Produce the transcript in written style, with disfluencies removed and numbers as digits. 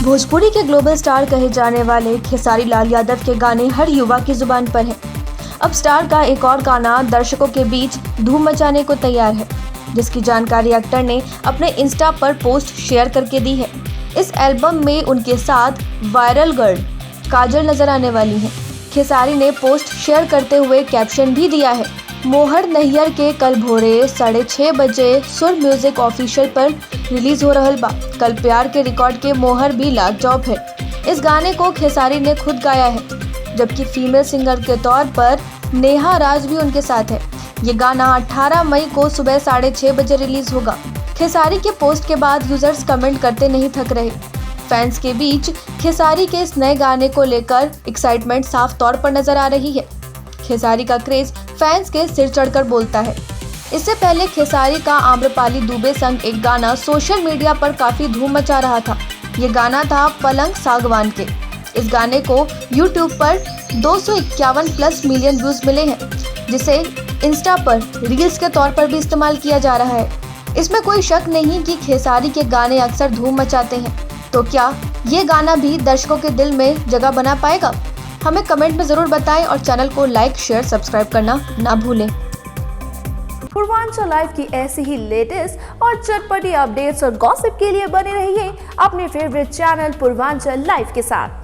भोजपुरी के global star कहे जाने वाले खेसारी लाल यादव के गाने हर युवा की जुबान पर हैं। अब स्टार का एक और गाना दर्शकों के बीच धूम मचाने को तैयार है, जिसकी जानकारी एक्टर ने अपने इंस्टा पर पोस्ट शेयर करके दी है। इस एल्बम में उनके साथ वायरल गर्ल काजल नजर आने वाली हैं। खेसारी ने पोस्ट शेयर करते हुए कैप्शन भी दिया है, मोहर नैयर के कल भोरे 6:30 बजे सुर म्यूजिक ऑफिशियल पर रिलीज हो रहल बा। कल प्यार के रिकॉर्ड के मोहर भी लाजवाब है। इस गाने को खेसारी ने खुद गाया है, जबकि फीमेल सिंगर के तौर पर नेहा राज भी उनके साथ है। ये गाना 18 मई को सुबह 6:30 बजे रिलीज होगा। खेसारी के पोस्ट के बाद यूजर्स कमेंट करते नहीं थक रहे। फैंस के बीच खेसारी के इस नए गाने को लेकर एक्साइटमेंट साफ तौर पर नजर आ रही है। खेसारी का क्रेज फैंस के सिर चढ़कर बोलता है। इससे पहले खेसारी का आम्रपाली दुबे संग एक गाना सोशल मीडिया पर काफी धूम मचा रहा था। ये गाना था पलंग सागवान के। इस गाने को YouTube पर 251+ मिलियन व्यूज मिले हैं, जिसे इंस्टा पर रील्स के तौर पर भी इस्तेमाल किया जा रहा है। इसमें कोई शक नहीं कि खेसारी के गाने अक्सर धूम मचाते हैं, तो क्या ये गाना भी दर्शकों के दिल में जगह बना पाएगा? हमें कमेंट में जरूर बताएं और चैनल को लाइक, शेयर, सब्सक्राइब करना ना भूलें। पूर्वांचल लाइव की ऐसी ही लेटेस्ट और चटपटी अपडेट्स और गॉसिप के लिए बने रहिए अपने फेवरेट चैनल पूर्वांचल लाइव के साथ।